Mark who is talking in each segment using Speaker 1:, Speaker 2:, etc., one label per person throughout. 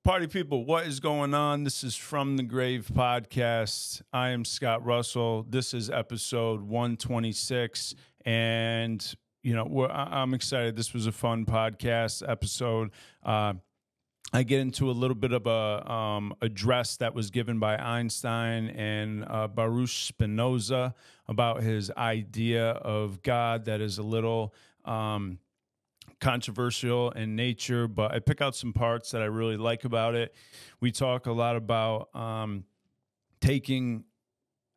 Speaker 1: Party people, what is going on? This is From the Grave podcast. I am Scott Russell. This is episode 126, and I'm excited. This was a fun podcast episode. I get into a little bit of a address that was given by Einstein and Baruch Spinoza about his idea of God that is a little controversial in nature, but I pick out some parts that I really like about it. We talk a lot about taking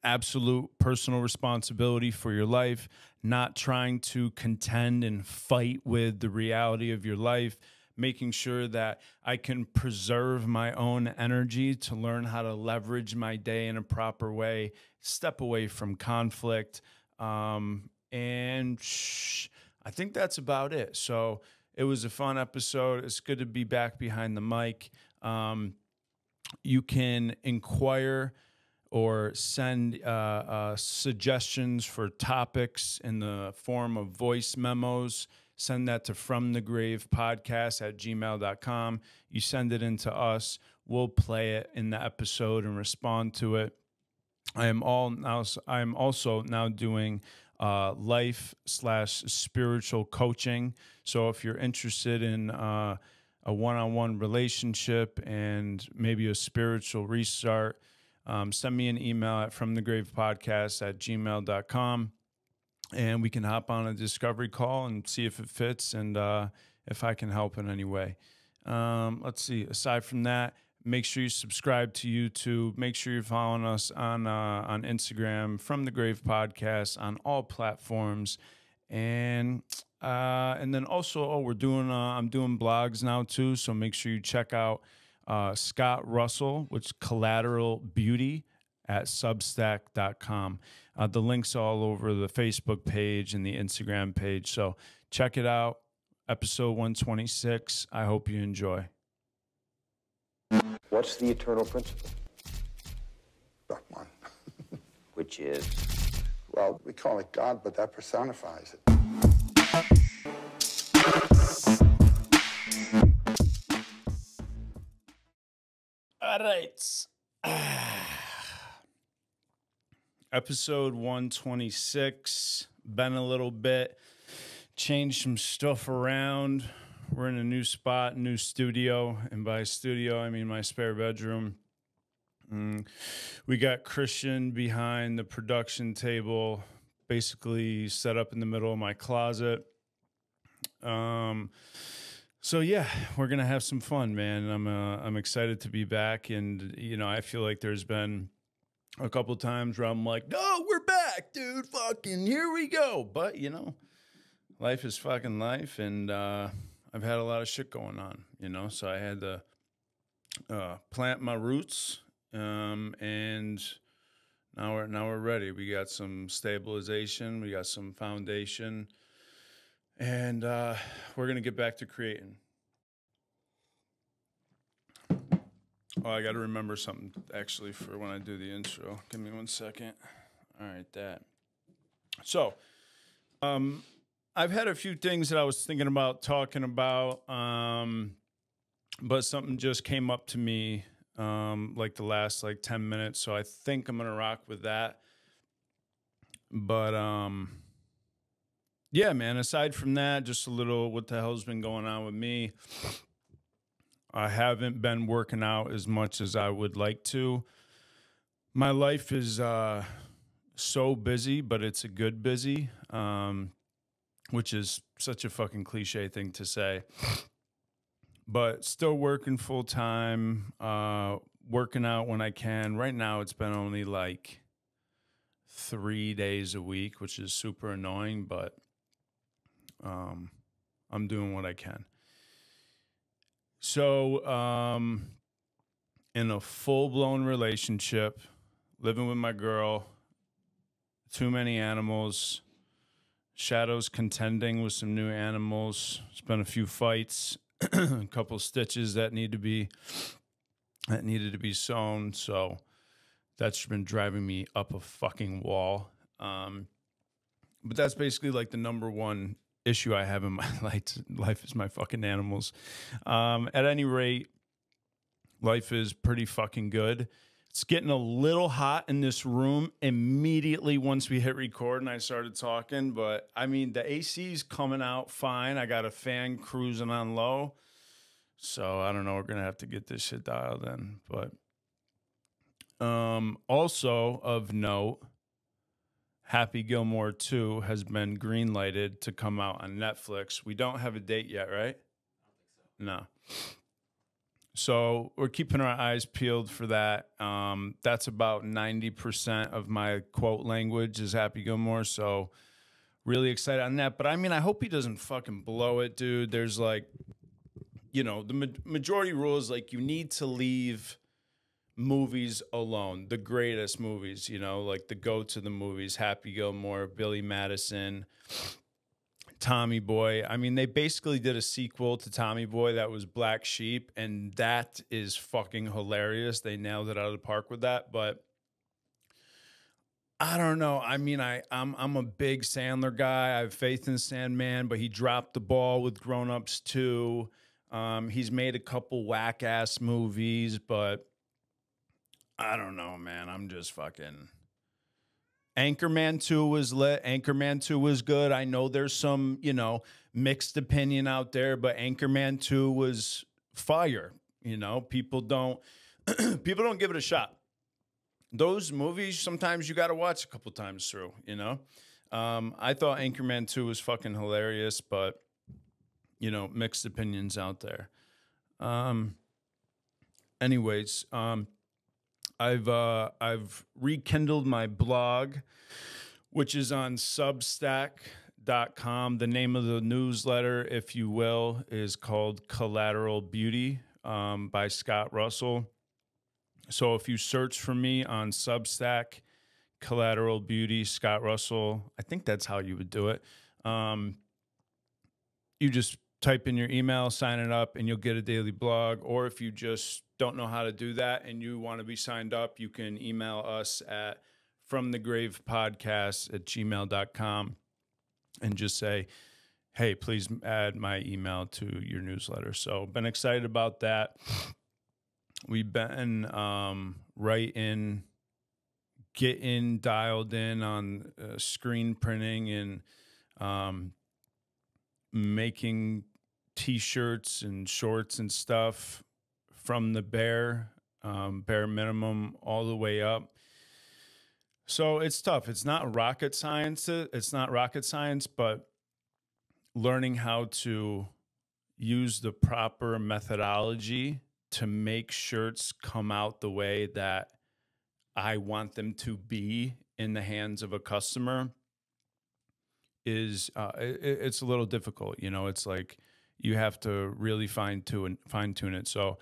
Speaker 1: absolute personal responsibility for your life, not trying to contend and fight with the reality of your life, making sure that I can preserve my own energy to learn how to leverage my day in a proper way, step away from conflict, I think that's about it. So it was a fun episode. It's good to be back behind the mic. You can inquire or send suggestions for topics in the form of voice memos. Send that to fromthegravepodcast@gmail.com. You send it in to us. We'll play it in the episode and respond to it. I am also now doing life/spiritual coaching. So if you're interested in a one-on-one relationship and maybe a spiritual restart, send me an email at fromthegravepodcast@gmail.com, and we can hop on a discovery call and see if it fits and if I can help in any way. Let's see. Aside from that, make sure you subscribe to YouTube. Make sure you're following us on Instagram, From the Grave Podcast, on all platforms, and then also, I'm doing blogs now too. So make sure you check out Scott Russell, which is Collateral Beauty at Substack.com. The link's all over the Facebook page and the Instagram page. So check it out. Episode 126. I hope you enjoy.
Speaker 2: What's the eternal principle?
Speaker 3: Brahman.
Speaker 2: Which is?
Speaker 3: Well, we call it God, but that personifies it.
Speaker 1: All right. Episode 126. Been a little bit. Changed some stuff around. We're in a new spot, new studio. And by studio, I mean my spare bedroom. We got Christian behind the production table, basically set up in the middle of my closet. So yeah, we're gonna have some fun, man. I'm excited to be back, and I feel like there's been a couple times where I'm like, "No, we're back, dude! Fucking here we go!" But life is fucking life, and I've had a lot of shit going on, so I had to plant my roots, and now we're ready. We got some stabilization, we got some foundation, and we're gonna get back to creating. Oh, I got to remember something actually for when I do the intro. Give me 1 second. All right, that. So, I've had a few things that I was thinking about talking about, but something just came up to me like the last 10 minutes, so I think I'm going to rock with that. But yeah, man, aside from that, just a little what the hell's been going on with me. I haven't been working out as much as I would like to. My life is so busy, but it's a good busy, which is such a fucking cliche thing to say. But still working full time, working out when I can. Right now, it's been only 3 days a week, which is super annoying, but I'm doing what I can. So, in a full-blown relationship, living with my girl, too many animals, shadows contending with some new animals. It's been a few fights, a couple stitches that needed to be sewn. So that's been driving me up a fucking wall. But that's basically the number one issue I have in my life is my fucking animals. At any rate, Life is pretty fucking good. It's getting a little hot in this room immediately once we hit record and I started talking. But, I mean, the AC's coming out fine. I got a fan cruising on low. So, I don't know. We're going to have to get this shit dialed in. But also of note, Happy Gilmore 2 has been green-lighted to come out on Netflix. We don't have a date yet, right? No. So we're keeping our eyes peeled for that. That's about 90% of my quote language is Happy Gilmore. So really excited on that. But I mean, I hope he doesn't fucking blow it, dude. There's like, you know, the majority rule is like you need to leave movies alone. The greatest movies, you know, like the go-to the movies, Happy Gilmore, Billy Madison, Tommy Boy. I mean, they basically did a sequel to Tommy Boy that was Black Sheep, and that is fucking hilarious. They nailed it out of the park with that. But I don't know. I mean, I'm a big Sandler guy. I have faith in Sandman, but he dropped the ball with Grown Ups too. He's made a couple whack ass movies, but I don't know, man. I'm just fucking. Anchorman 2 was lit. Anchorman 2 was good. I know there's some, you know, mixed opinion out there, but Anchorman 2 was fire. You know, people don't give it a shot. Those movies, sometimes you got to watch a couple times through, you know. I thought Anchorman 2 was fucking hilarious, but, you know, mixed opinions out there. Anyways, I've rekindled my blog, which is on Substack.com. The name of the newsletter, if you will, is called Collateral Beauty by Scott Russell. So if you search for me on Substack, Collateral Beauty, Scott Russell, I think that's how you would do it. You just type in your email, sign it up, and you'll get a daily blog. Or if you just don't know how to do that and you want to be signed up, you can email us at fromthegravepodcast@gmail.com and just say, hey, please add my email to your newsletter. So been excited about that. We've been getting dialed in on screen printing and making T-shirts and shorts and stuff from the bare minimum all the way up. So it's tough. It's not rocket science. But learning how to use the proper methodology to make shirts come out the way that I want them to be in the hands of a customer is it's a little difficult. You know, it's like you have to really fine tune it. So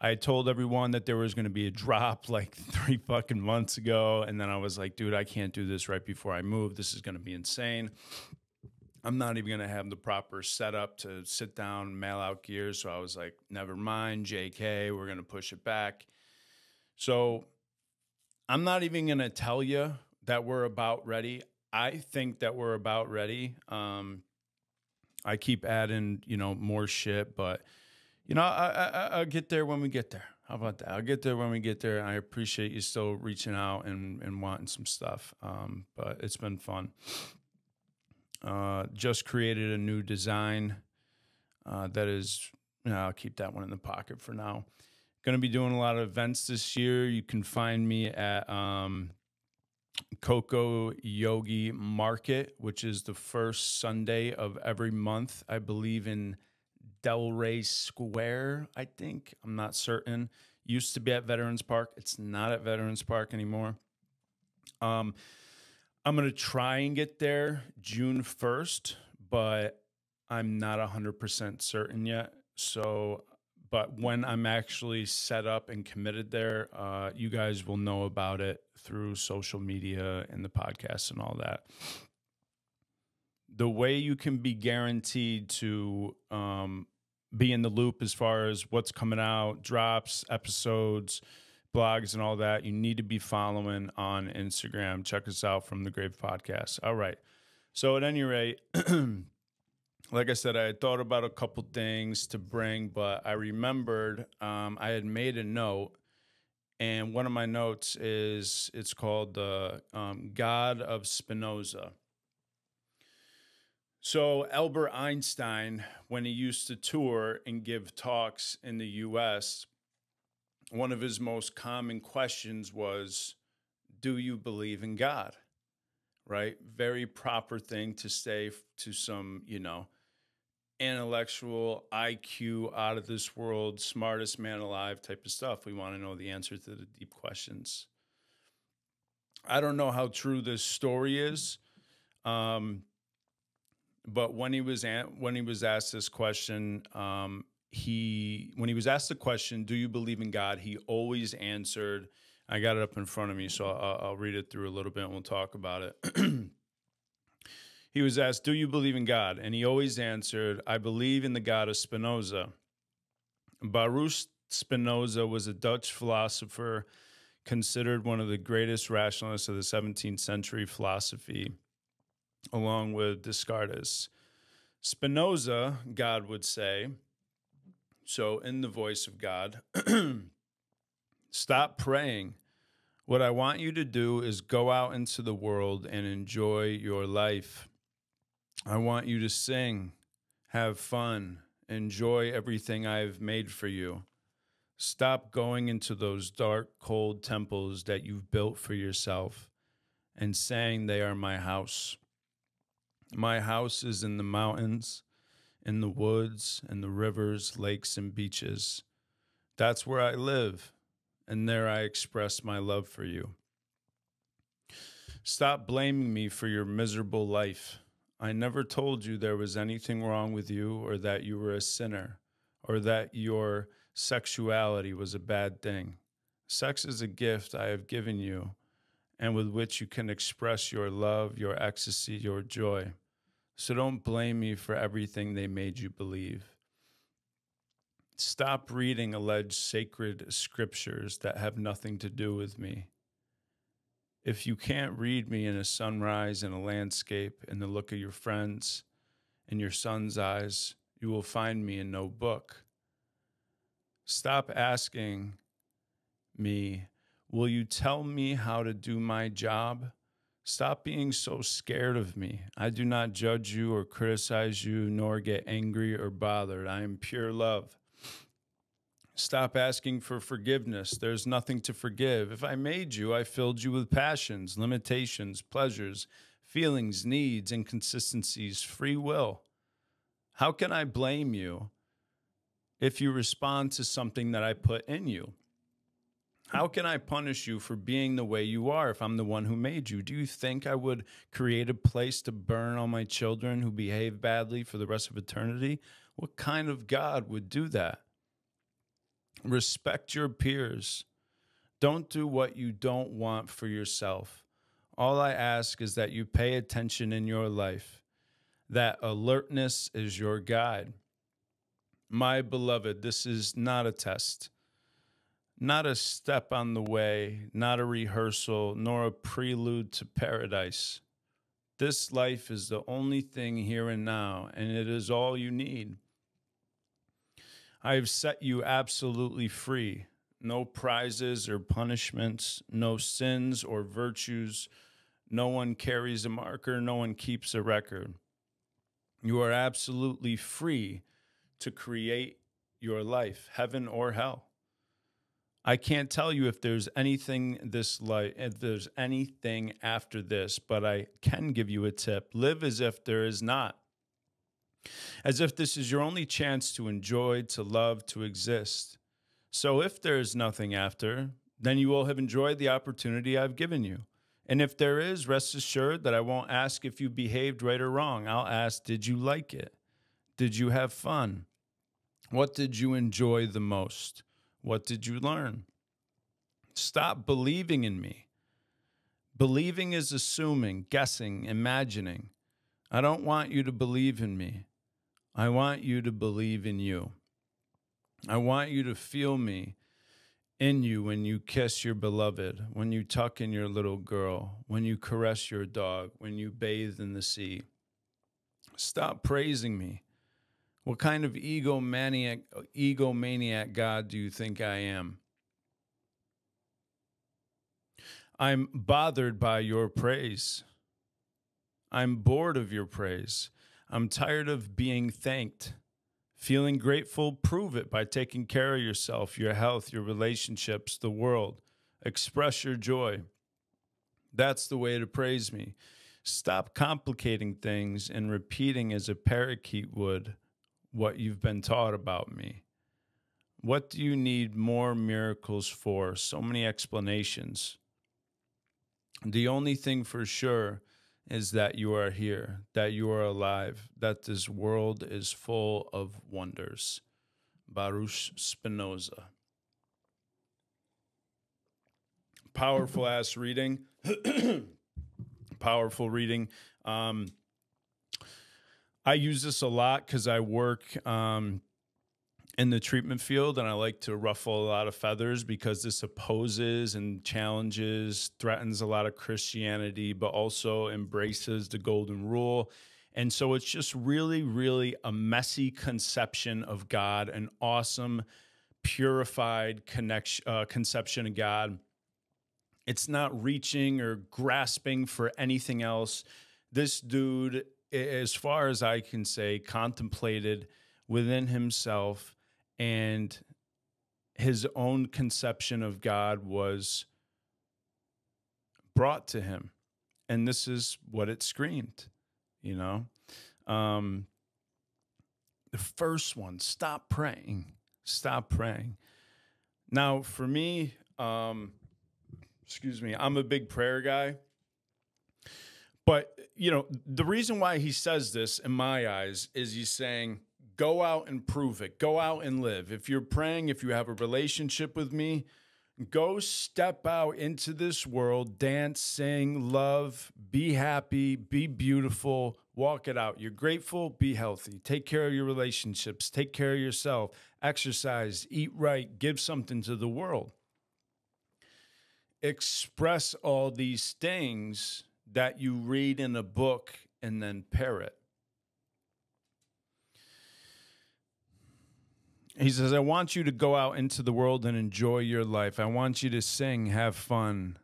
Speaker 1: I told everyone that there was going to be a drop like 3 fucking months ago. And then I was like, dude, I can't do this right before I move. This is going to be insane. I'm not even going to have the proper setup to sit down and mail out gear. So I was like, never mind, JK, we're going to push it back. So I'm not even going to tell you that we're about ready. I think that we're about ready. I keep adding, you know, more shit, but, you know, I'll get there when we get there. How about that? I'll get there when we get there. And I appreciate you still reaching out and wanting some stuff. But it's been fun. Just created a new design that is, you know, I'll keep that one in the pocket for now. Going to be doing a lot of events this year. You can find me at Coco Yogi Market, which is the first Sunday of every month, I believe, in Delray Square, I think. I'm not certain. Used to be at Veterans Park. It's not at Veterans Park anymore. I'm going to try and get there June 1st, but I'm not 100% certain yet. So, but when I'm actually set up and committed there, you guys will know about it through social media and the podcast and all that. The way you can be guaranteed to be in the loop as far as what's coming out, drops, episodes, blogs, and all that, you need to be following on Instagram. Check us out from the Grave Podcast. All right. So at any rate, like I said, I had thought about a couple things to bring, but I remembered I had made a note, and one of my notes is it's called the God of Spinoza. So Albert Einstein, when he used to tour and give talks in the U.S., one of his most common questions was, "Do you believe in God?" Right? Very proper thing to say to some, intellectual IQ, out of this world, smartest man alive type of stuff. We want to know the answer to the deep questions. I don't know how true this story is, but when he was asked this question, when he was asked the question, "Do you believe in God?" He always answered. I got it up in front of me, so I'll read it through a little bit and we'll talk about it. He was asked, "Do you believe in God?" And he always answered, "I believe in the God of Spinoza." Baruch Spinoza was a Dutch philosopher considered one of the greatest rationalists of the 17th century philosophy, along with Descartes. Spinoza, God would say, so in the voice of God, "Stop praying. What I want you to do is go out into the world and enjoy your life. I want you to sing, have fun, enjoy everything I have made for you. Stop going into those dark, cold temples that you've built for yourself and saying they are my house. My house is in the mountains, in the woods, in the rivers, lakes, and beaches. That's where I live, and there I express my love for you. Stop blaming me for your miserable life. I never told you there was anything wrong with you or that you were a sinner or that your sexuality was a bad thing. Sex is a gift I have given you and with which you can express your love, your ecstasy, your joy. So don't blame me for everything they made you believe. Stop reading alleged sacred scriptures that have nothing to do with me. If you can't read me in a sunrise, in a landscape, in the look of your friends, in your son's eyes, you will find me in no book. Stop asking me, will you tell me how to do my job? Stop being so scared of me. I do not judge you or criticize you, nor get angry or bothered. I am pure love. Stop asking for forgiveness. There's nothing to forgive. If I made you, I filled you with passions, limitations, pleasures, feelings, needs, inconsistencies, free will. How can I blame you if you respond to something that I put in you? How can I punish you for being the way you are if I'm the one who made you? Do you think I would create a place to burn all my children who behave badly for the rest of eternity? What kind of God would do that? Respect your peers. Don't do what you don't want for yourself. All I ask is that you pay attention in your life, that alertness is your guide. My beloved, this is not a test, not a step on the way, not a rehearsal, nor a prelude to paradise. This life is the only thing here and now, and it is all you need. I have set you absolutely free. No prizes or punishments, no sins or virtues. No one carries a marker, no one keeps a record. You are absolutely free to create your life, heaven or hell. I can't tell you if there's anything if there's anything after this, but I can give you a tip. Live as if there is not. As if this is your only chance to enjoy, to love, to exist. So if there is nothing after, then you will have enjoyed the opportunity I've given you. And if there is, rest assured that I won't ask if you behaved right or wrong. I'll ask, did you like it? Did you have fun? What did you enjoy the most? What did you learn? Stop believing in me. Believing is assuming, guessing, imagining. I don't want you to believe in me. I want you to believe in you. I want you to feel me in you when you kiss your beloved, when you tuck in your little girl, when you caress your dog, when you bathe in the sea. Stop praising me. What kind of egomaniac God do you think I am? I'm bothered by your praise. I'm bored of your praise. I'm tired of being thanked. Feeling grateful, prove it by taking care of yourself, your health, your relationships, the world. Express your joy. That's the way to praise me. Stop complicating things and repeating as a parakeet would what you've been taught about me. What do you need more miracles for? So many explanations. The only thing for sure is that you are here, that you are alive, that this world is full of wonders. Baruch Spinoza. Powerful ass reading. Powerful reading. I use this a lot because I work in the treatment field, and I like to ruffle a lot of feathers because this opposes and challenges, threatens a lot of Christianity, but also embraces the golden rule. And so it's just really, really a messy conception of God, an awesome, purified conception of God. It's not reaching or grasping for anything else. This dude, as far as I can say, contemplated within himself, and his own conception of God was brought to him. And this is what it screamed, you know? The first one, stop praying. Stop praying. Now, for me, I'm a big prayer guy. But, you know, the reason why he says this, in my eyes, is he's saying, go out and prove it. Go out and live. If you're praying, if you have a relationship with me, go step out into this world, dance, sing, love, be happy, be beautiful, walk it out. You're grateful, be healthy. Take care of your relationships. Take care of yourself. Exercise, eat right, give something to the world. Express all these things that you read in a book and then parrot. He says, I want you to go out into the world and enjoy your life. I want you to sing, have fun,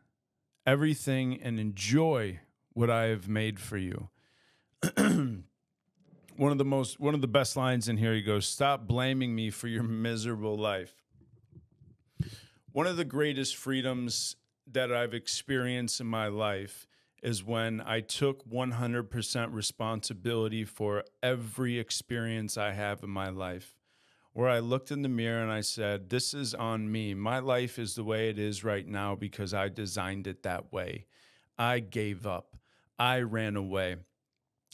Speaker 1: everything, and enjoy what I have made for you. One of the best lines in here, he goes, stop blaming me for your miserable life. One of the greatest freedoms that I've experienced in my life is when I took 100% responsibility for every experience I have in my life, where I looked in the mirror and I said, this is on me. My life is the way it is right now because I designed it that way. I gave up. I ran away.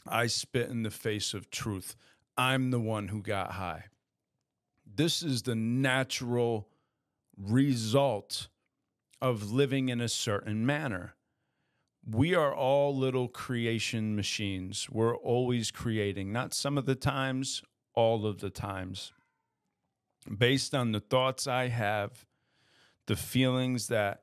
Speaker 1: I spit in the face of truth. I'm the one who got high. This is the natural result of living in a certain manner. We are all little creation machines. We're always creating, not some of the times, all of the times. Based on the thoughts I have, the feelings that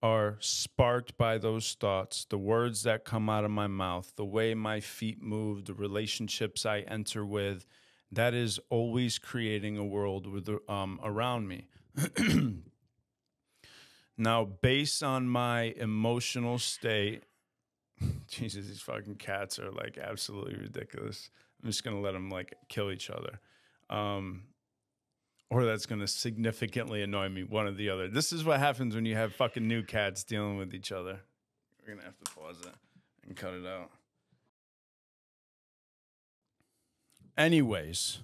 Speaker 1: are sparked by those thoughts, the words that come out of my mouth, the way my feet move, the relationships I enter with, that is always creating a world with around me. Now, based on my emotional state, Jesus, these fucking cats are like absolutely ridiculous. I'm just going to let them like kill each other. Or that's going to significantly annoy me, one or the other. This is what happens when you have fucking new cats dealing with each other. We're going to have to pause it and cut it out. Anyways,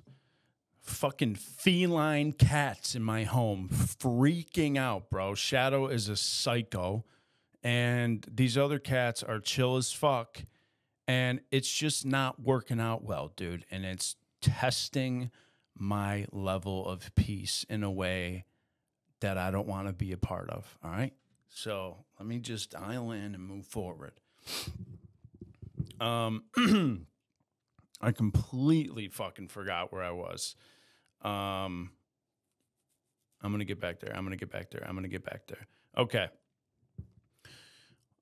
Speaker 1: fucking feline cats in my home freaking out, bro. Shadow is a psycho, and these other cats are chill as fuck, and it's just not working out well, dude. And it's testing my level of peace in a way that I don't want to be a part of, all right? So let me just dial in and move forward. I completely fucking forgot where I was. I'm going to get back there. I'm going to get back there. Okay.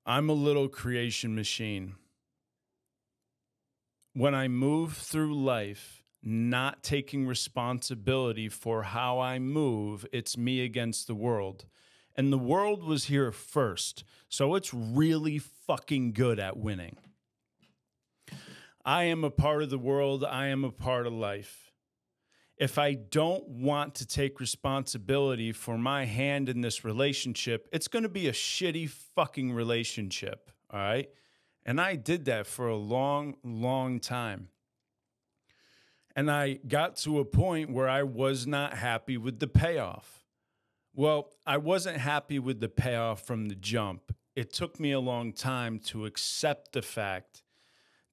Speaker 1: I'm a little creation machine. when I move through life not taking responsibility for how I move, it's me against the world. And the world was here first, so it's really fucking good at winning. I am a part of the world. I am a part of life. If I don't want to take responsibility for my hand in this relationship, it's going to be a shitty fucking relationship, all right? And I did that for a long, long time. And I got to a point where I was not happy with the payoff. Well, I wasn't happy with the payoff from the jump. It took me a long time to accept the fact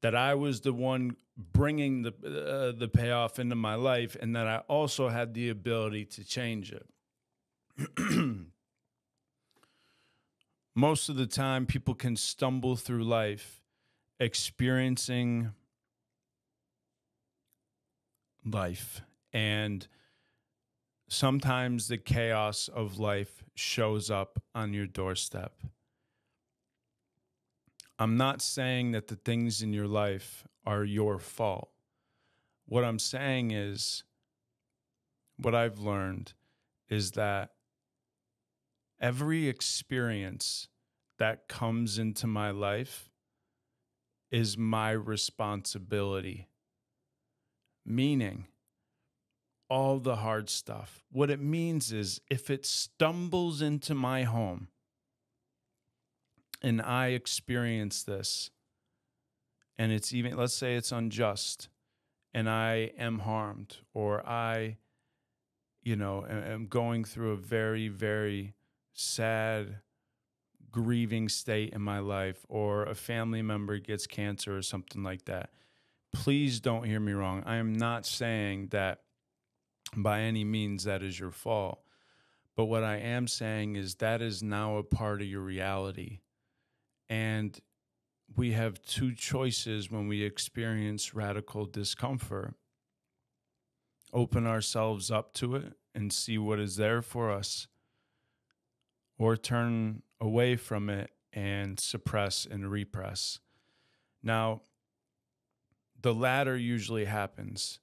Speaker 1: that I was the one bringing the payoff into my life, and that I also had the ability to change it. Most of the time, people can stumble through life experiencing life, and sometimes the chaos of life shows up on your doorstep. I'm not saying that the things in your life are your fault. What I'm saying is, what I've learned is that every experience that comes into my life is my responsibility. Meaning, all the hard stuff. What it means is, if it stumbles into my home and I experience this, and it's even, let's say it's unjust, and I am harmed, or I, am going through a very, very sad, grieving state in my life, or a family member gets cancer or something like that. Please don't hear me wrong. I am not saying that by any means that is your fault. But what I am saying is that is now a part of your reality. And we have two choices when we experience radical discomfort: open ourselves up to it and see what is there for us, or turn away from it and suppress and repress. Now, the latter usually happens.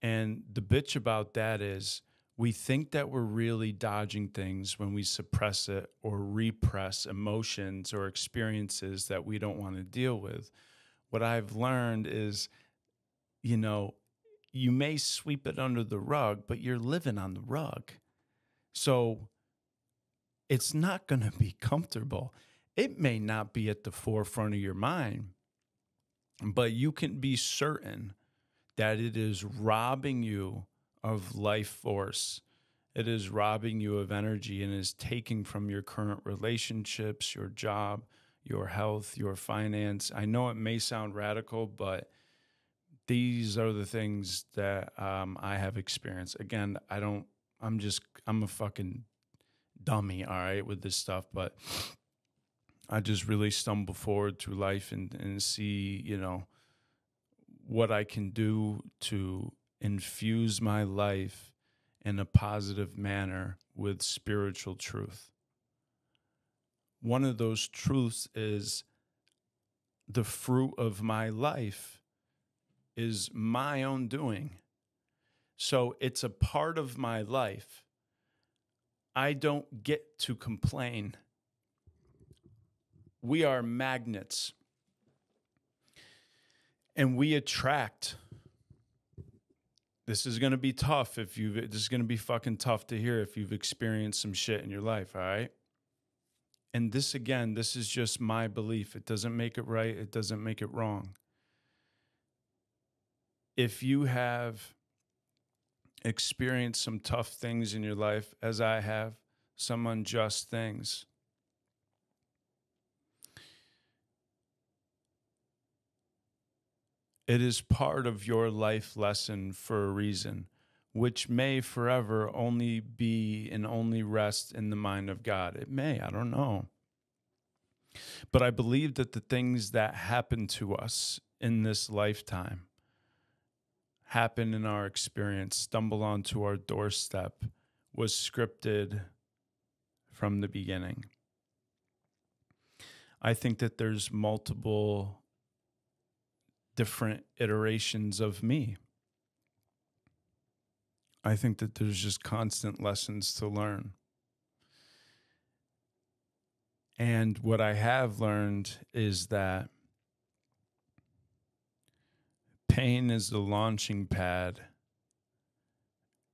Speaker 1: And the bitch about that is, we think that we're really dodging things when we suppress it or repress emotions or experiences that we don't want to deal with. What I've learned is, you may sweep it under the rug, but you're living on the rug. So it's not going to be comfortable. It may not be at the forefront of your mind, but you can be certain that it is robbing you of life force. It is robbing you of energy and is taking from your current relationships, your job, your health, your finance. I know it may sound radical, but these are the things that I have experienced. Again, I'm a fucking dummy, all right, with this stuff, but I just really stumble forward through life and see, what I can do to infuse my life in a positive manner with spiritual truth. One of those truths is the fruit of my life is my own doing. So it's a part of my life. I don't get to complain. We are magnets. And we attract. This is going to be tough this is going to be fucking tough to hear if you've experienced some shit in your life, all right? And this is just my belief. It doesn't make it right. It doesn't make it wrong. If you have experienced some tough things in your life, as I have, some unjust things, it is part of your life lesson for a reason, which may forever only be and only rest in the mind of God. It may, I don't know. But I believe that the things that happen to us in this lifetime happen in our experience, stumble onto our doorstep, was scripted from the beginning. I think that there's multiple different iterations of me. I think that there's just constant lessons to learn. And what I have learned is that pain is the launching pad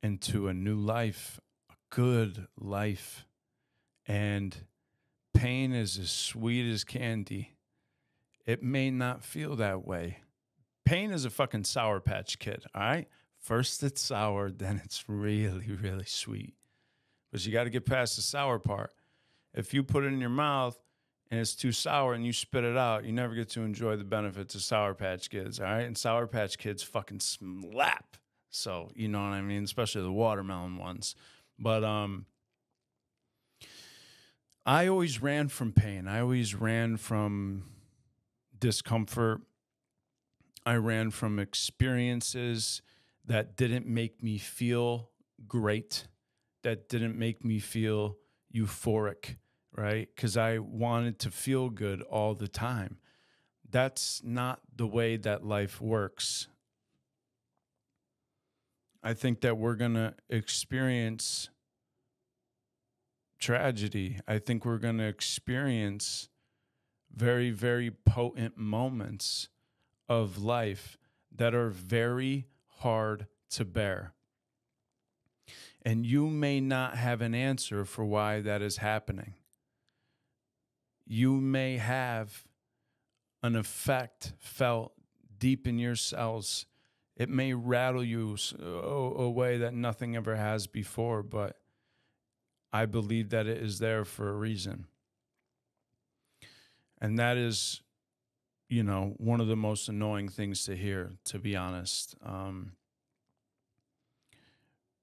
Speaker 1: into a new life, a good life. And pain is as sweet as candy. It may not feel that way. Pain is a fucking Sour Patch Kid, all right? First it's sour, then it's really, really sweet. But you got to get past the sour part. If you put it in your mouth and it's too sour and you spit it out, you never get to enjoy the benefits of Sour Patch Kids, all right? And Sour Patch Kids fucking slap. So, you know what I mean? Especially the watermelon ones. But I always ran from pain. I always ran from discomfort. I ran from experiences that didn't make me feel great, that didn't make me feel euphoric, right? Because I wanted to feel good all the time. That's not the way that life works. I think that we're going to experience tragedy. I think we're going to experience very, very potent moments of life that are very hard to bear. And you may not have an answer for why that is happening. You may have an effect felt deep in your cells. It may rattle you a way that nothing ever has before, but I believe that it is there for a reason. And that is, you know, one of the most annoying things to hear, to be honest.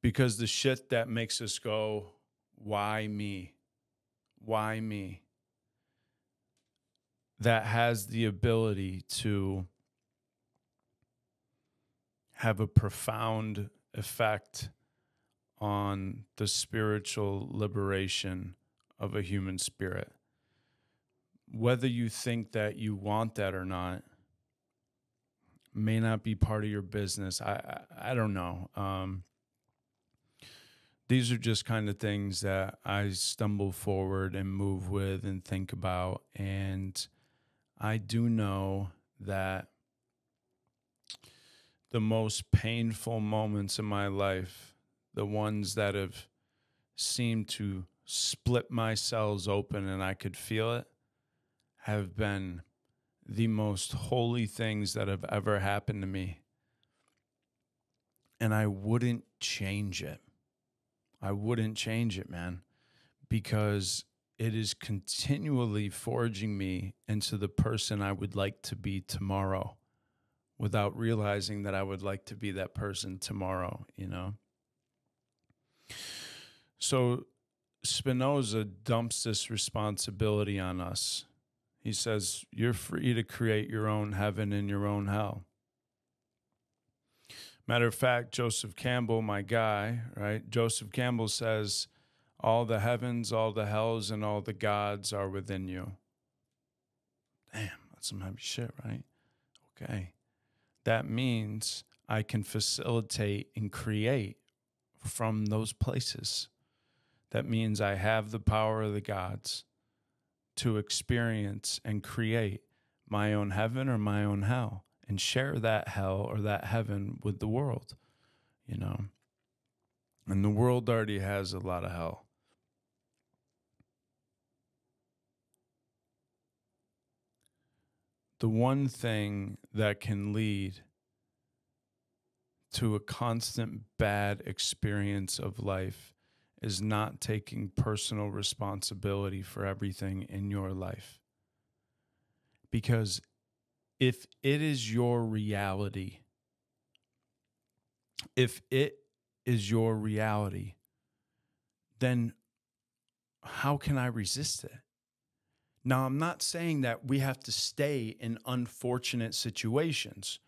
Speaker 1: Because the shit that makes us go, why me? Why me? That has the ability to have a profound effect on the spiritual liberation of a human spirit. Whether you think that you want that or not may not be part of your business. I don't know. These are just kind of things that I stumble forward and move with and think about. And I do know that the most painful moments in my life, the ones that have seemed to split my cells open and I could feel it, have been the most holy things that have ever happened to me. And I wouldn't change it. I wouldn't change it, man, because it is continually forging me into the person I would like to be tomorrow without realizing that I would like to be that person tomorrow, you know? So Spinoza dumps this responsibility on us. He says, you're free to create your own heaven and your own hell. Matter of fact, Joseph Campbell, my guy, right? Joseph Campbell says, all the heavens, all the hells, and all the gods are within you. Damn, that's some heavy shit, right? Okay. That means I can facilitate and create from those places. That means I have the power of the gods to experience and create my own heaven or my own hell and share that hell or that heaven with the world, you know. And the world already has a lot of hell. The one thing that can lead to a constant bad experience of life is not taking personal responsibility for everything in your life. Because if it is your reality, then how can I resist it? Now, I'm not saying that we have to stay in unfortunate situations,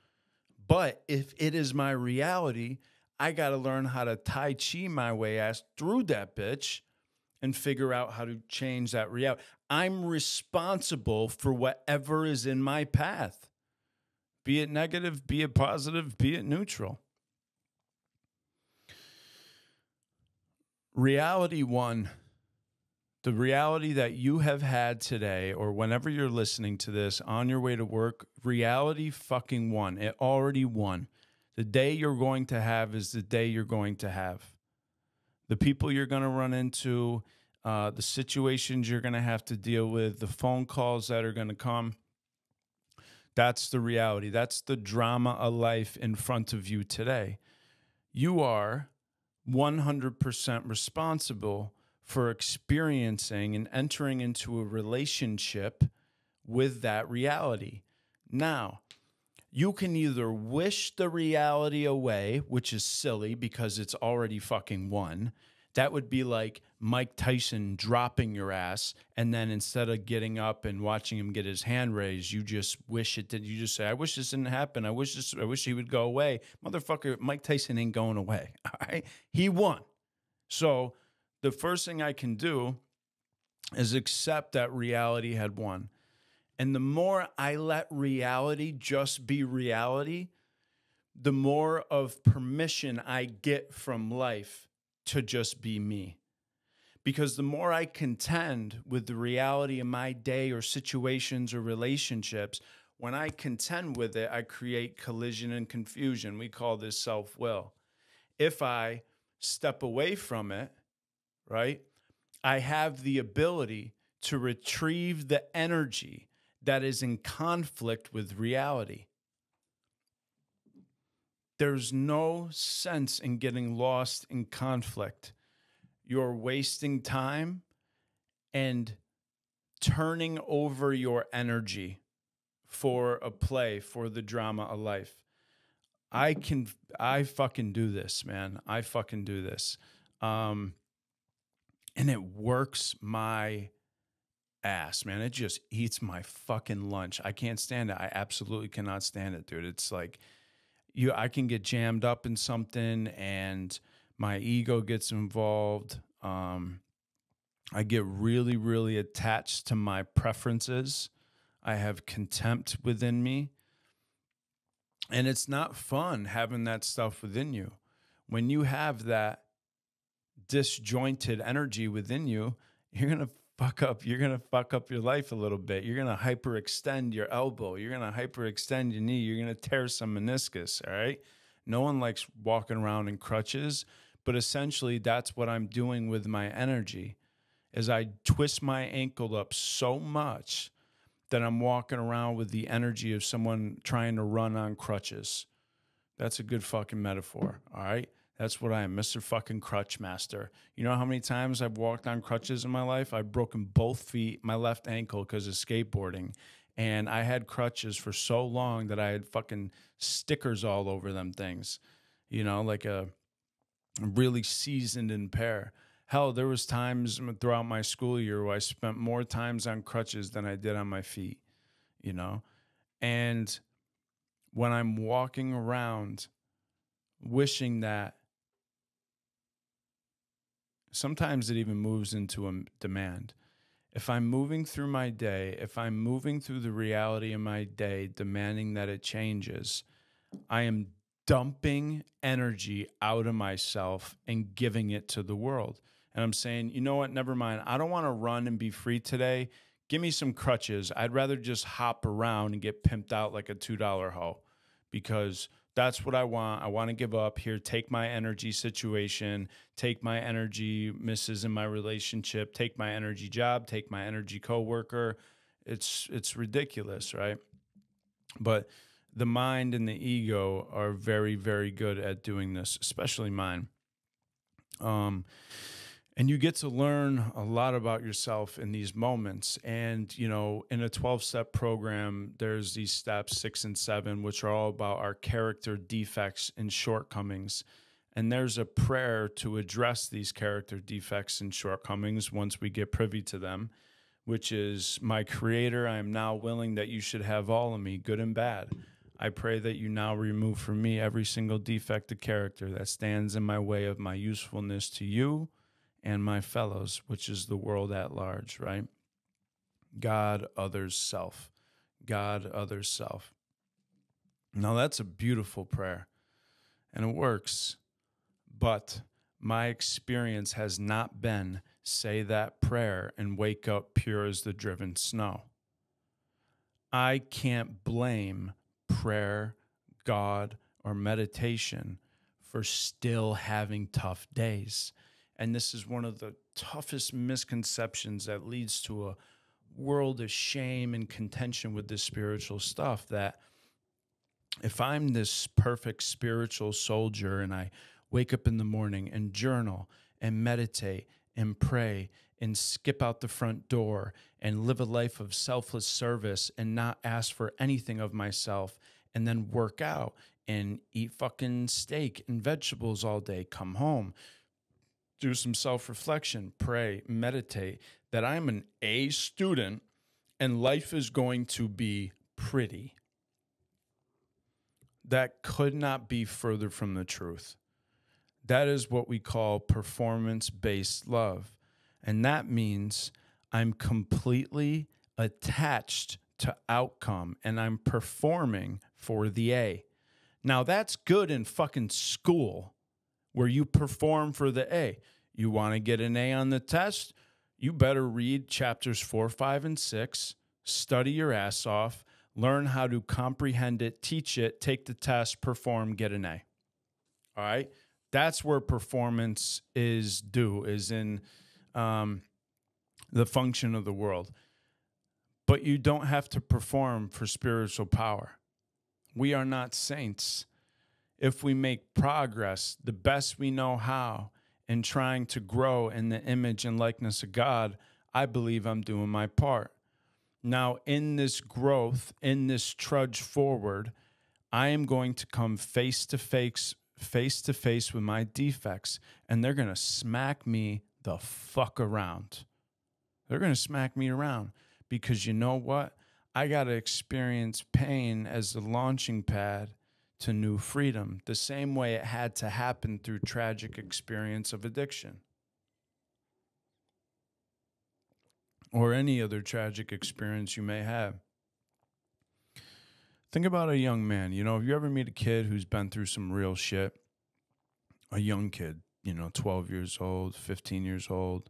Speaker 1: but if it is my reality, I got to learn how to Tai Chi my way ass through that bitch and figure out how to change that reality. I'm responsible for whatever is in my path be it negative, be it positive, be it neutral. Reality one, the reality that you have had today, or whenever you're listening to this on your way to work, reality fucking won. It already won. The day you're going to have is the day you're going to have. The people you're going to run into, the situations you're going to have to deal with, the phone calls that are going to come, that's the reality. That's the drama of life in front of you today. You are 100% responsible for experiencing and entering into a relationship with that reality. Now, you can either wish the reality away, which is silly because it's already fucking won. That would be like Mike Tyson dropping your ass, and then instead of getting up and watching him get his hand raised, you just wish it did. You just say, "I wish this didn't happen. I wish he would go away." Motherfucker, Mike Tyson ain't going away. All right, he won. So the first thing I can do is accept that reality had won. And the more I let reality just be reality, the more of permission I get from life to just be me. Because the more I contend with the reality of my day or situations or relationships, when I contend with it, I create collision and confusion. We call this self-will. If I step away from it, right, I have the ability to retrieve the energy that is in conflict with reality. There's no sense in getting lost in conflict. You're wasting time and turning over your energy for a play, for the drama of life. I fucking do this, man. I fucking do this. And it works my ass, man. It just eats my fucking lunch. I can't stand it. I absolutely cannot stand it, dude. It's like I can get jammed up in something and my ego gets involved. I get really, really attached to my preferences. I have contempt within me. And it's not fun having that stuff within you. When you have that disjointed energy within you, you're going to fuck up your life a little bit. You're going to hyperextend your elbow. You're going to hyperextend your knee. You're going to tear some meniscus, all right? No one likes walking around in crutches, but essentially that's what I'm doing with my energy is I twist my ankle up so much that I'm walking around with the energy of someone trying to run on crutches. That's a good fucking metaphor, all right? That's what I am, Mr. fucking Crutch Master. You know how many times I've walked on crutches in my life? I've broken both feet, my left ankle because of skateboarding. And I had crutches for so long that I had fucking stickers all over them things. You know, like a really seasoned in pair. Hell, there was times throughout my school year where I spent more times on crutches than I did on my feet, you know? And when I'm walking around wishing that, sometimes it even moves into a demand. If I'm moving through my day, if I'm moving through the reality of my day, demanding that it changes, I am dumping energy out of myself and giving it to the world. And I'm saying, you know what, never mind. I don't want to run and be free today. Give me some crutches. I'd rather just hop around and get pimped out like a $2 hoe because that's what I want. I want to give up. Here, take my energy situation, take my energy misses in my relationship, take my energy job, take my energy coworker. It's ridiculous, right? But the mind and the ego are very, very good at doing this, especially mine. And you get to learn a lot about yourself in these moments. And, you know, in a 12-step program, there's these steps 6 and 7, which are all about our character defects and shortcomings. And there's a prayer to address these character defects and shortcomings once we get privy to them, which is, my Creator, I am now willing that you should have all of me, good and bad. I pray that you now remove from me every single defect of character that stands in my way of my usefulness to you and my fellows, which is the world at large, right? God, others, self. God, others, self. Now, that's a beautiful prayer, and it works. But my experience has not been say that prayer and wake up pure as the driven snow. I can't blame prayer, God, or meditation for still having tough days. And this is one of the toughest misconceptions that leads to a world of shame and contention with this spiritual stuff, that if I'm this perfect spiritual soldier and I wake up in the morning and journal and meditate and pray and skip out the front door and live a life of selfless service and not ask for anything of myself, and then work out and eat fucking steak and vegetables all day, come home, do some self-reflection, pray, meditate, that I'm an A student and life is going to be pretty. That could not be further from the truth. That is what we call performance-based love. And that means I'm completely attached to outcome and I'm performing for the A. Now, that's good in fucking school where you perform for the A. You want to get an A on the test? You better read chapters 4, 5, and 6, study your ass off, learn how to comprehend it, teach it, take the test, perform, get an A. All right? That's where performance is due, is in the function of the world. But you don't have to perform for spiritual power. We are not saints. If we make progress the best we know how in trying to grow in the image and likeness of God, I believe I'm doing my part. Now, in this growth, in this trudge forward, I am going to come face to face with my defects, and they're going to smack me the fuck around. They're going to smack me around because you know what? I got to experience pain as the launching pad to new freedom, the same way it had to happen through tragic experience of addiction or any other tragic experience you may have. Think about a young man. You know, if you ever meet a kid who's been through some real shit, a young kid, 12 years old, 15 years old,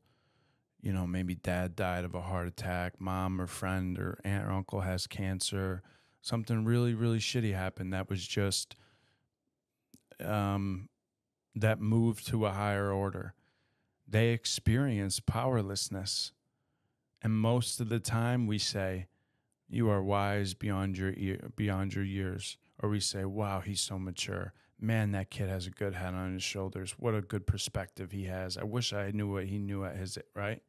Speaker 1: maybe dad died of a heart attack, mom or friend or aunt or uncle has cancer, something really, really shitty happened that was just, that moved to a higher order. They experience powerlessness. And most of the time we say, you are wise beyond your years. Or we say, wow, he's so mature. Man, that kid has a good head on his shoulders. What a good perspective he has. I wish I knew what he knew at his, right?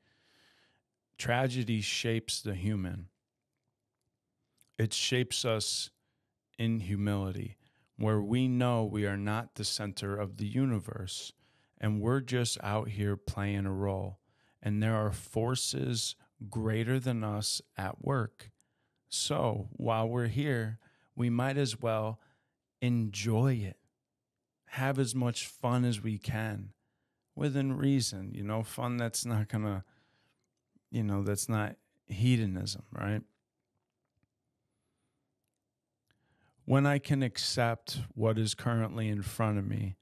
Speaker 1: Tragedy shapes the human. It shapes us in humility, where we know we are not the center of the universe, and we're just out here playing a role. And there are forces greater than us at work. So while we're here, we might as well enjoy it. Have as much fun as we can within reason, fun that's not gonna, that's not hedonism, right? When I can accept what is currently in front of me,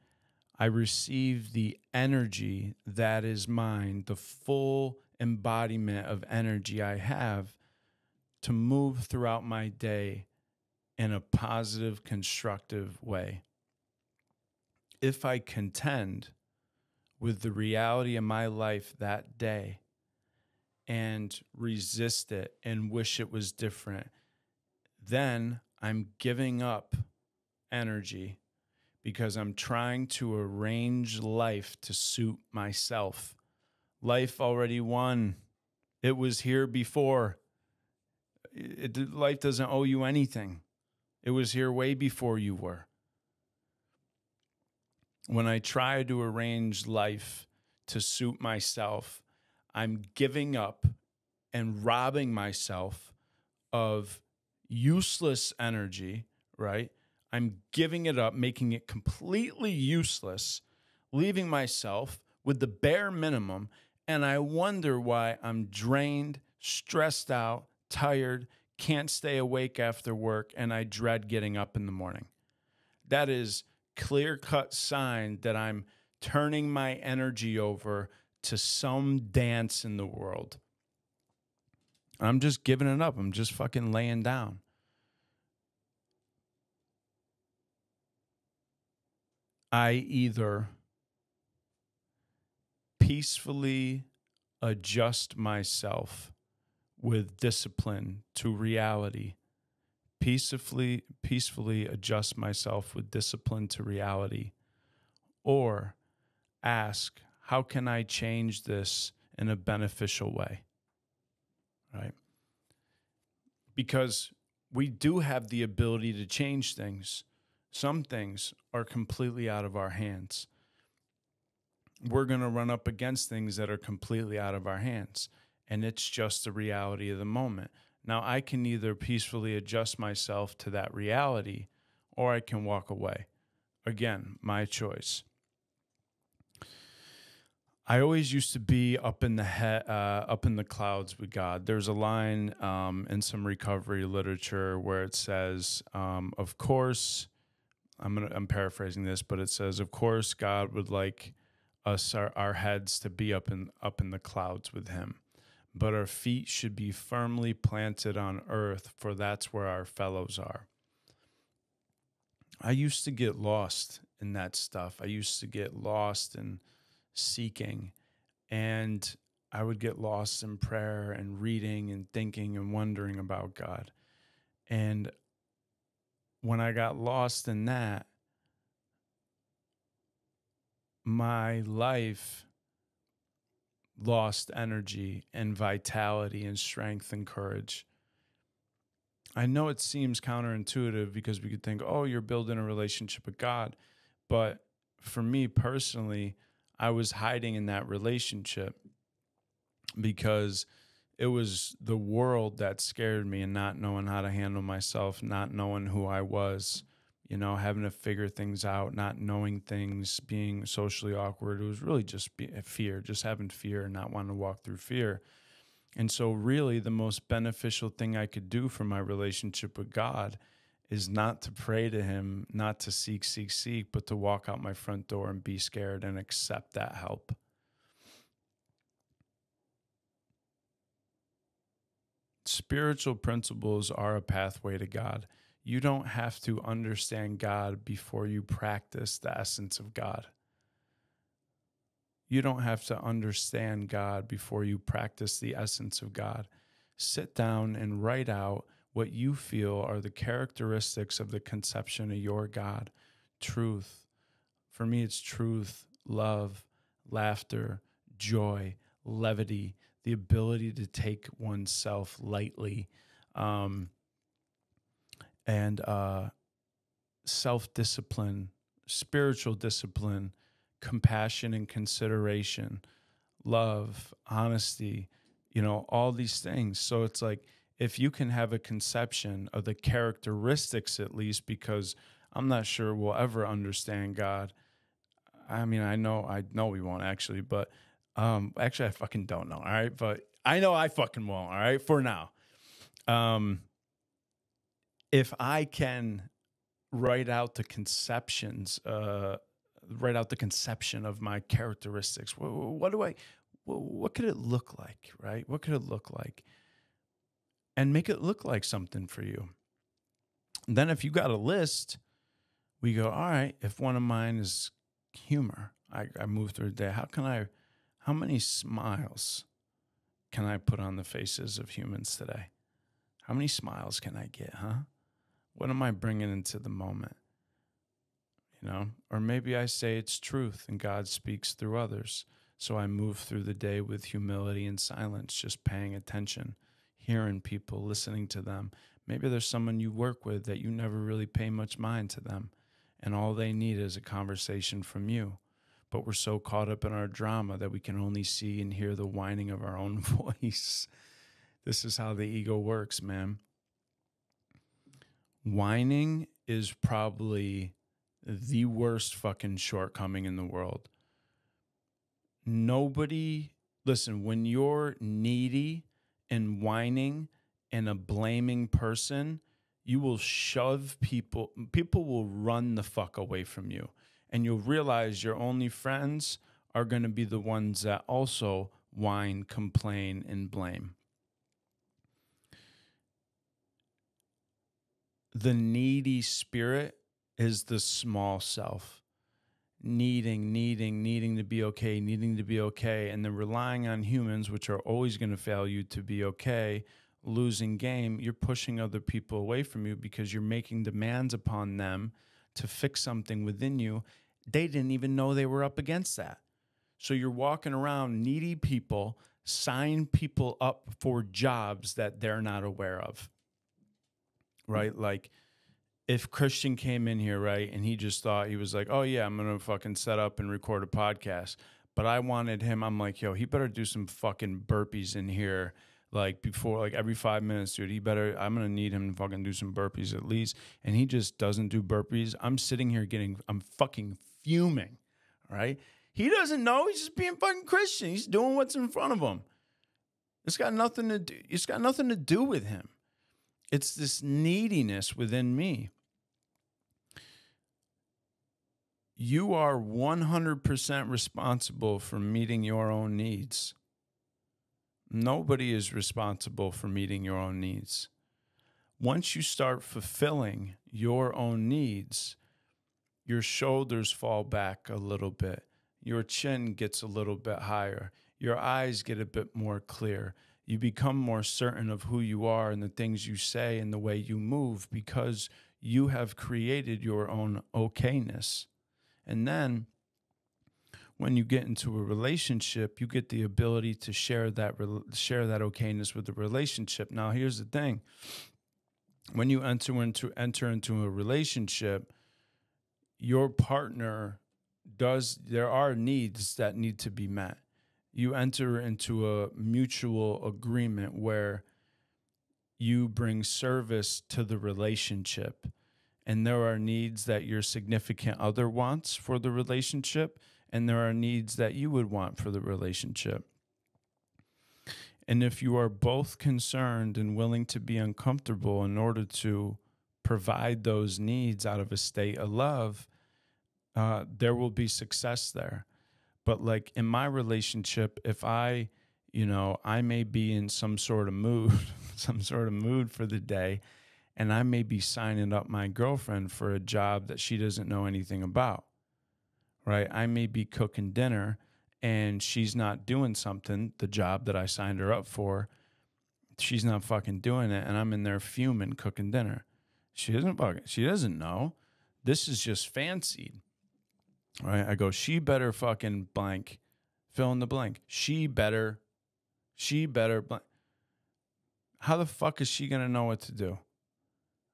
Speaker 1: I receive the energy that is mine, the full embodiment of energy I have to move throughout my day in a positive, constructive way. If I contend with the reality of my life that day and resist it and wish it was different, then I'm giving up energy because I'm trying to arrange life to suit myself. Life already won. It was here before. Life doesn't owe you anything. It was here way before you were. When I try to arrange life to suit myself, I'm giving up and robbing myself of useless energy, right? I'm giving it up, making it completely useless, leaving myself with the bare minimum, and I wonder why I'm drained, stressed out, tired, can't stay awake after work, and I dread getting up in the morning. That is clear-cut sign that I'm turning my energy over to some dance in the world. I'm just giving it up. I'm just fucking laying down. I either peacefully adjust myself with discipline to reality, peacefully adjust myself with discipline to reality, or ask, how can I change this in a beneficial way? Right? Because we do have the ability to change things. Some things are completely out of our hands. We're going to run up against things that are completely out of our hands, and it's just the reality of the moment. Now, I can either peacefully adjust myself to that reality, or I can walk away. Again, my choice. I always used to be up in the clouds with God. There's a line in some recovery literature where it says, "Of course," I'm paraphrasing this, but it says, "Of course, God would like us, our heads, to be up in the clouds with Him, but our feet should be firmly planted on earth, for that's where our fellows are." I used to get lost in that stuff. I used to get lost in seeking, and I would get lost in prayer and reading and thinking and wondering about God. And when I got lost in that, my life lost energy and vitality and strength and courage. I know it seems counterintuitive because we could think, oh, you're building a relationship with God. But for me personally, I was hiding in that relationship because it was the world that scared me, and not knowing how to handle myself, not knowing who I was, having to figure things out, not knowing things, being socially awkward. It was really just fear, just having fear and not wanting to walk through fear. And so really the most beneficial thing I could do for my relationship with God is not to pray to Him, not to seek, but to walk out my front door and be scared and accept that help. Spiritual principles are a pathway to God. You don't have to understand God before you practice the essence of God. You don't have to understand God before you practice the essence of God. Sit down and write out what you feel are the characteristics of the conception of your God. Truth. For me, it's truth, love, laughter, joy, levity, the ability to take oneself lightly, and self-discipline, spiritual discipline, compassion and consideration, love, honesty, all these things. So it's like, if you can have a conception of the characteristics, at least, because I'm not sure we'll ever understand God. I mean, I know we won't actually, but actually I fucking don't know. All right. But I know I fucking won't. All right. For now. If I can write out the conception of my characteristics, what could it look like? Right. What could it look like? And make it look like something for you. And then if you got a list, we go, all right, if one of mine is humor, I move through the day. How many smiles can I put on the faces of humans today? How many smiles can I get, huh? What am I bringing into the moment? Or maybe I say it's truth and God speaks through others. So I move through the day with humility and silence, just paying attention, hearing people, listening to them. Maybe there's someone you work with that you never really pay much mind to them, and all they need is a conversation from you. But we're so caught up in our drama that we can only see and hear the whining of our own voice. This is how the ego works, man. Whining is probably the worst fucking shortcoming in the world. Listen, when you're needy and whining and a blaming person, you will shove people will run the fuck away from you. And you'll realize your only friends are going to be the ones that also whine, complain, and blame. The needy spirit is the small self. Needing to be okay, and then relying on humans, which are always going to fail you to be okay, losing game, you're pushing other people away from you because you're making demands upon them to fix something within you. They didn't even know they were up against that. So you're walking around needy people, sign people up for jobs that they're not aware of, right? Like, if Christian came in here, right, and he just thought, he was like, oh, yeah, I'm going to fucking set up and record a podcast. But I wanted him, I'm like, yo, he better do some fucking burpees in here, like before, like every 5 minutes, dude. I'm going to need him to fucking do some burpees at least. And he just doesn't do burpees. I'm sitting here I'm fucking fuming, right? He doesn't know. He's just being fucking Christian. He's doing what's in front of him. It's got nothing to do with him. It's this neediness within me. You are 100% responsible for meeting your own needs. Nobody is responsible for meeting your own needs. Once you start fulfilling your own needs, your shoulders fall back a little bit. Your chin gets a little bit higher. Your eyes get a bit more clear. You become more certain of who you are and the things you say and the way you move because you have created your own okayness. And then when you get into a relationship, you get the ability to share that okayness with the relationship. Now, here's the thing. When you enter into a relationship, your partner there are needs that need to be met. You enter into a mutual agreement where you bring service to the relationship. And there are needs that your significant other wants for the relationship, and there are needs that you would want for the relationship. And if you are both concerned and willing to be uncomfortable in order to provide those needs out of a state of love, there will be success there. But like in my relationship, if I may be in some sort of mood, for the day, and I may be signing up my girlfriend for a job that she doesn't know anything about, right? I may be cooking dinner and she's not doing something, the job that I signed her up for, she's not fucking doing it, and I'm in there fuming cooking dinner. She doesn't know. This is just fancied, right? I go, she better fucking blank, fill in the blank. She better blank. How the fuck is she going to know what to do?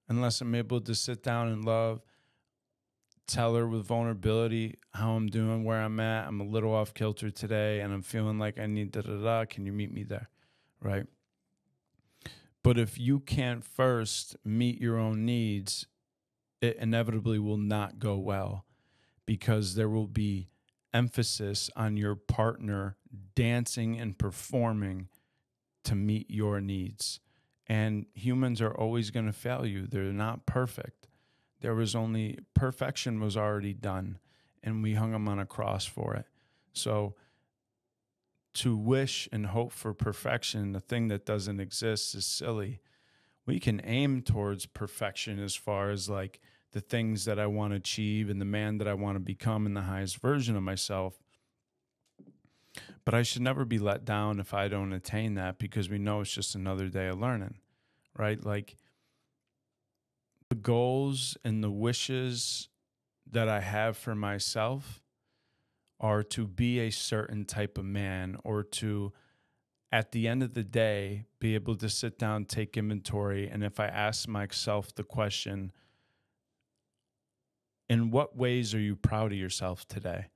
Speaker 1: Unless I'm able to sit down and love, tell her with vulnerability how I'm doing, where I'm at. I'm a little off kilter today and I'm feeling like I need da-da-da. Can you meet me there? Right? But if you can't first meet your own needs, it inevitably will not go well because there will be emphasis on your partner dancing and performing to meet your needs. And humans are always going to fail you. They're not perfect. Perfection was already done, and we hung them on a cross for it. So to wish and hope for perfection, the thing that doesn't exist, is silly. We can aim towards perfection as far as like the things that I want to achieve and the man that I want to become and the highest version of myself. But I should never be let down if I don't attain that, because we know it's just another day of learning, right? Like the goals and the wishes that I have for myself are to be a certain type of man, or to, at the end of the day, be able to sit down, take inventory. And if I ask myself the question, in what ways are you proud of yourself today?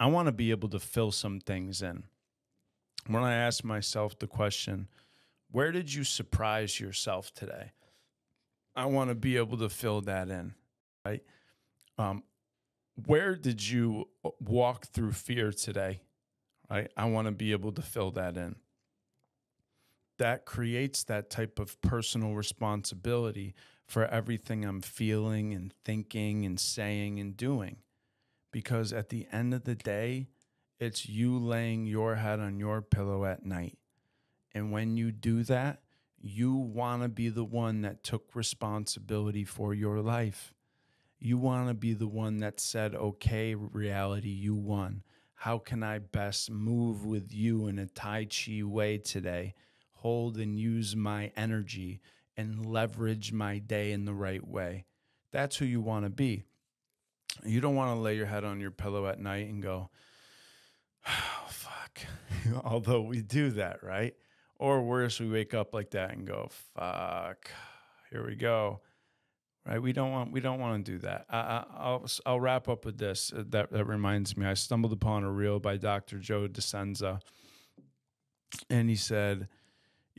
Speaker 1: I want to be able to fill some things in. When I ask myself the question, where did you surprise yourself today? I want to be able to fill that in, right? Where did you walk through fear today, right? I want to be able to fill that in. that creates that type of personal responsibility for everything I'm feeling and thinking and saying and doing. Because at the end of the day, it's you laying your head on your pillow at night. And when you do that, you want to be the one that took responsibility for your life. You want to be the one that said, okay, reality, you won. How can I best move with you in a Tai Chi way today? Hold and use my energy and leverage my day in the right way. That's who you want to be. You don't want to lay your head on your pillow at night and go, oh, fuck. Although we do that, right? Or worse, we wake up like that and go, fuck, here we go. Right? We don't want to do that. I'll wrap up with this. That reminds me, I stumbled upon a reel by Dr. Joe Dispenza, and he said,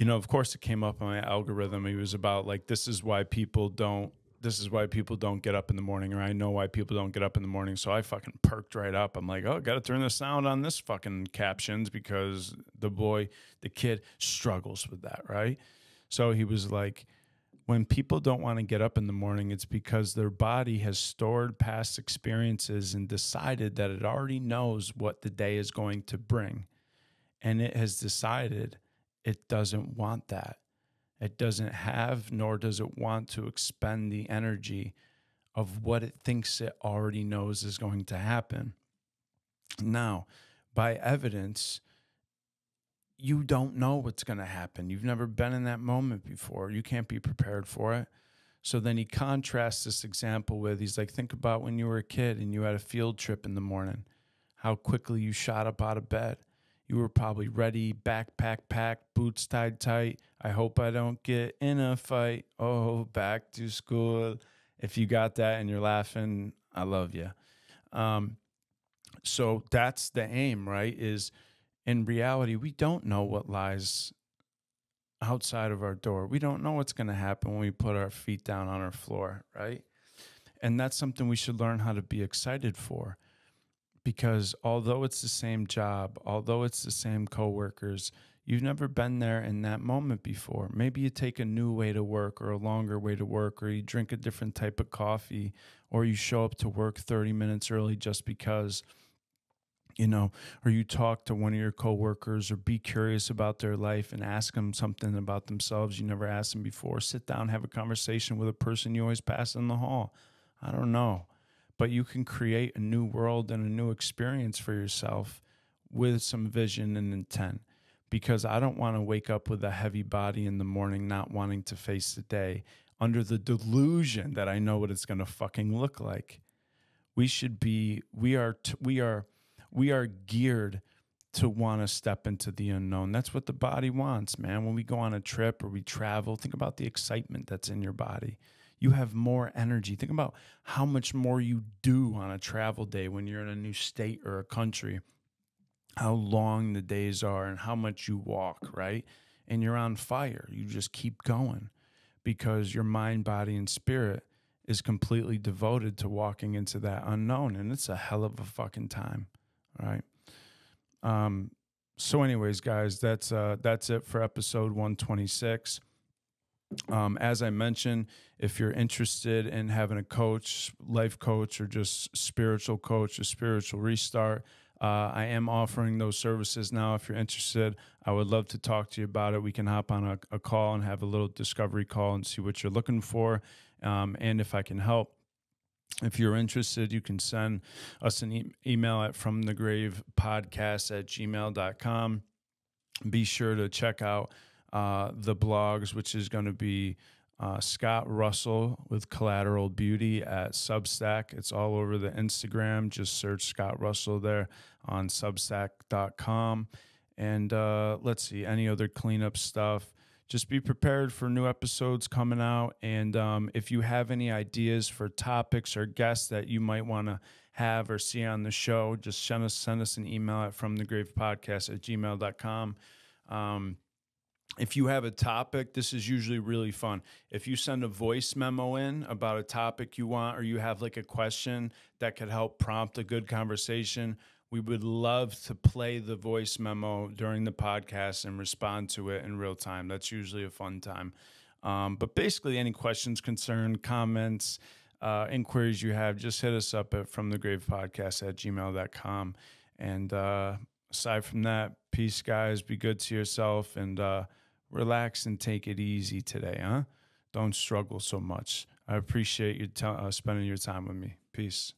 Speaker 1: of course it came up on my algorithm. He was about like, this is why people don't get up in the morning, or I know why people don't get up in the morning. So I fucking perked right up. I'm like, oh, got to turn the sound on this fucking captions, because the kid struggles with that, right? So he was like, when people don't want to get up in the morning, it's because their body has stored past experiences and decided that it already knows what the day is going to bring. And it has decided it doesn't want that. It doesn't have, nor does it want to expend the energy of what it thinks it already knows is going to happen. Now, by evidence, you don't know what's going to happen. You've never been in that moment before. You can't be prepared for it. So then he contrasts this example with, he's like, think about when you were a kid and you had a field trip in the morning, how quickly you shot up out of bed. You were probably ready, backpack packed, boots tied tight. I hope I don't get in a fight. Oh, back to school. If you got that and you're laughing, I love you. So that's the aim, right? Is in reality, we don't know what lies outside of our door. We don't know what's going to happen when we put our feet down on our floor, right? And that's something we should learn how to be excited for. Because although it's the same job, although it's the same coworkers, you've never been there in that moment before. Maybe you take a new way to work, or a longer way to work, or you drink a different type of coffee, or you show up to work 30 minutes early just because, or you talk to one of your coworkers, or be curious about their life and ask them something about themselves you never asked them before. Sit down, have a conversation with a person you always pass in the hall. I don't know. But you can create a new world and a new experience for yourself with some vision and intent. Because I don't want to wake up with a heavy body in the morning, not wanting to face the day, under the delusion that I know what it's going to fucking look like. We are geared to want to step into the unknown. That's what the body wants, man. When we go on a trip or we travel, think about the excitement that's in your body. You have more energy. Think about how much more you do on a travel day when you're in a new state or a country, how long the days are and how much you walk, right? And you're on fire. You just keep going because your mind, body, and spirit is completely devoted to walking into that unknown. And it's a hell of a fucking time, right? So anyways, guys, that's it for episode 126. As I mentioned, if you're interested in having a coach, life coach, or just spiritual coach, a spiritual restart, I am offering those services now. If you're interested, I would love to talk to you about it. We can hop on a call and have a little discovery call and see what you're looking for, and if I can help. If you're interested, you can send us an email at fromthegravepodcast@gmail.com. Be sure to check out the blogs, which is going to be Scott Russell with Collateral Beauty at Substack. It's all over the Instagram. Just search Scott Russell there on substack.com. And let's see, any other cleanup stuff. Just be prepared for new episodes coming out. And if you have any ideas for topics or guests that you might want to have or see on the show, just send us an email at fromthegravepodcast@gmail.com. If you have a topic, this is usually really fun. If you send a voice memo in about a topic you want, or you have like a question that could help prompt a good conversation, we would love to play the voice memo during the podcast and respond to it in real time. That's usually a fun time. But basically, any questions, concern, comments, inquiries you have, just hit us up at fromthegravepodcast@gmail.com. And aside from that, peace, guys. Be good to yourself and relax and take it easy today, huh? Don't struggle so much. I appreciate you spending your time with me. Peace.